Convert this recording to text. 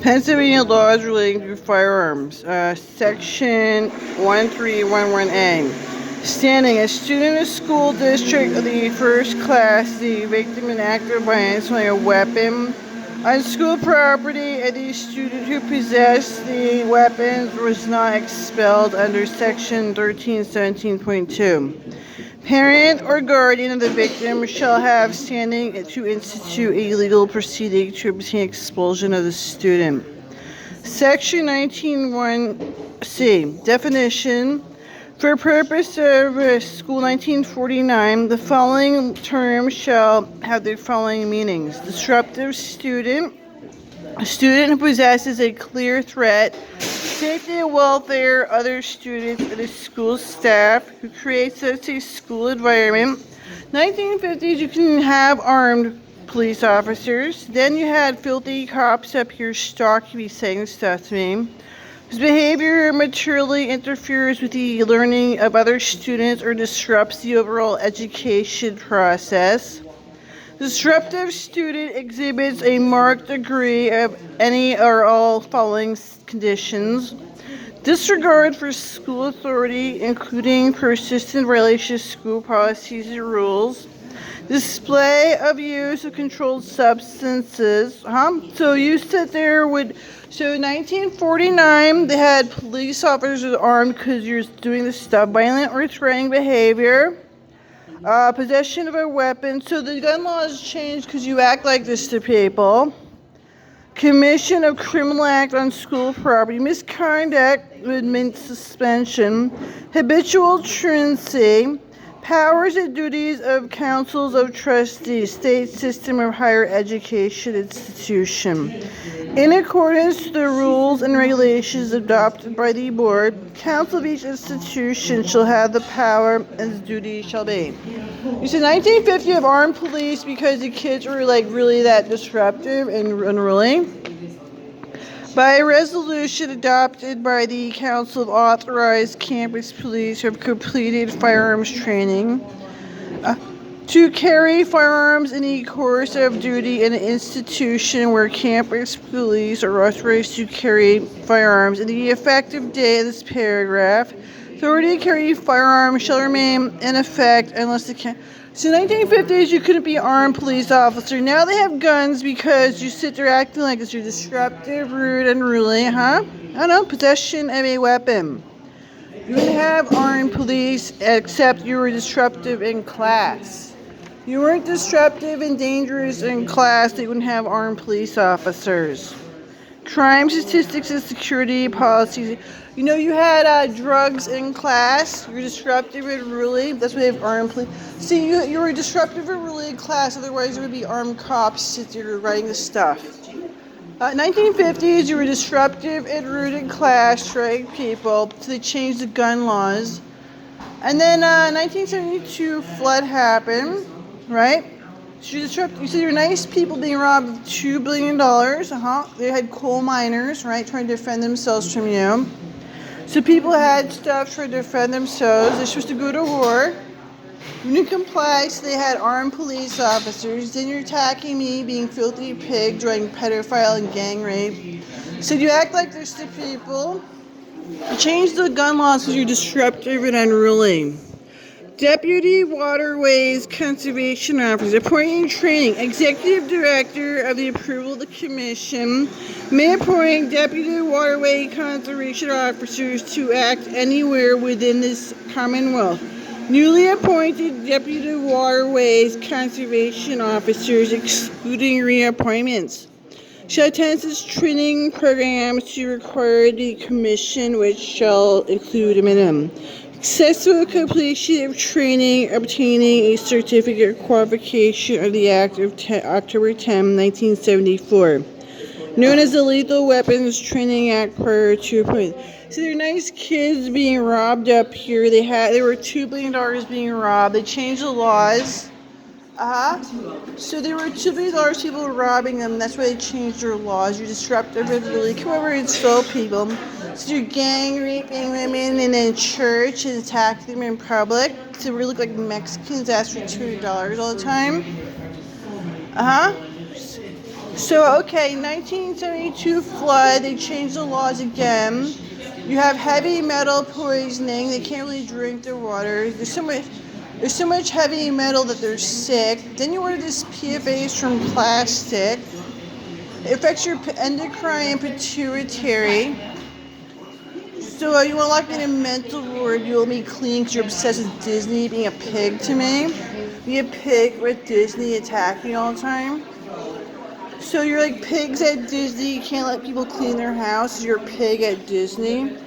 Pennsylvania laws relating to firearms. Section 1311A. Standing. A student in a school district of the first class, the victim in act of violence holding a weapon on school property, and the student who possessed the weapons was not expelled under Section 1317.2. Parent or guardian of the victim shall have standing to institute a legal proceeding to obtain expulsion of the student. Section 191C. Definition. For purpose of School 1949, the following terms shall have the following meanings. Disruptive student. A student who possesses a clear threat safety and welfare of other students and the school staff, who creates such a school environment. 1950s, you can have armed police officers. Then you had filthy cops up here stalking me, saying stuff to me. Whose behavior materially interferes with the learning of other students or disrupts the overall education process. Disruptive student exhibits a marked degree of any or all following conditions. Disregard for school authority, including persistent violation of school policies and rules. Display of use of controlled substances. So you sit there with... So in 1949, they had police officers armed because you're doing this stuff. Violent or threatening behavior. Possession of a weapon. So the gun laws changed because you act like this to people. Commission of criminal act on school property. Misconduct would mean suspension. Habitual truancy. Powers and duties of councils of trustees. State system of higher education institution. In accordance to the rules and regulations adopted by the board, council of each institution shall have the power and its duties shall be. You said 1950 of armed police because the kids were like really that disruptive and unruly. By a resolution adopted by the council of authorized campus police who have completed firearms training to carry firearms in the course of duty in an institution where campus police are authorized to carry firearms. In the effective date of this paragraph, authority to carry firearms shall remain in effect unless the So 1950s, you couldn't be an armed police officer. Now they have guns because you sit there acting like you're disruptive, rude, and unruly, I don't know, possession of a weapon. You wouldn't have armed police except you were disruptive in class. You weren't disruptive and dangerous in class, they wouldn't have armed police officers. Crime statistics and security policies. You know, you had drugs in class. You're disruptive and unruly. That's why they have armed police. See, you were disruptive and unruly in class. Otherwise, there would be armed cops sitting there writing the stuff. 1950s, you were disruptive and rude in class, trying people. So they changed the gun laws. And then 1972, flood happened, right? So you said you're nice people being robbed of $2 billion. They had coal miners, right, trying to defend themselves from you. So people had stuff trying to defend themselves. They're supposed to go to war. You didn't comply, so they had armed police officers. Then you're attacking me, being filthy pig, doing pedophile and gang rape. So you act like this to people. You changed the gun laws because you're disruptive and unruly. Deputy Waterways Conservation Officer, appointing training. Executive Director of the approval of the Commission may appoint Deputy Waterway Conservation Officers to act anywhere within this Commonwealth. Newly appointed Deputy Waterways Conservation Officers, excluding reappointments, shall attend such training programs to require the Commission, which shall include a minimum. Successful completion of training, obtaining a certificate of qualification of the Act of October 10, 1974, known as the Lethal Weapons Training Act prior to appointment. So they're nice kids being robbed up here. There were $2 billion being robbed. They changed the laws. So there were $2 billion people robbing them. That's why they changed their laws. You're disruptive and really come over and steal people. So you're gang raping women in a church and attacking them in public. So we look like Mexicans ask for $200 all the time. So, okay, 1972 flood, they changed the laws again. You have heavy metal poisoning. They can't really drink the water. There's so much heavy metal that they're sick. Then you order this PFAS from plastic. It affects your endocrine and pituitary. So you want to lock me in a mental ward? You want me clean because you're obsessed with Disney being a pig to me? Be a pig with Disney attacking all the time? So you're like pigs at Disney. You can't let people clean their house. You're a pig at Disney.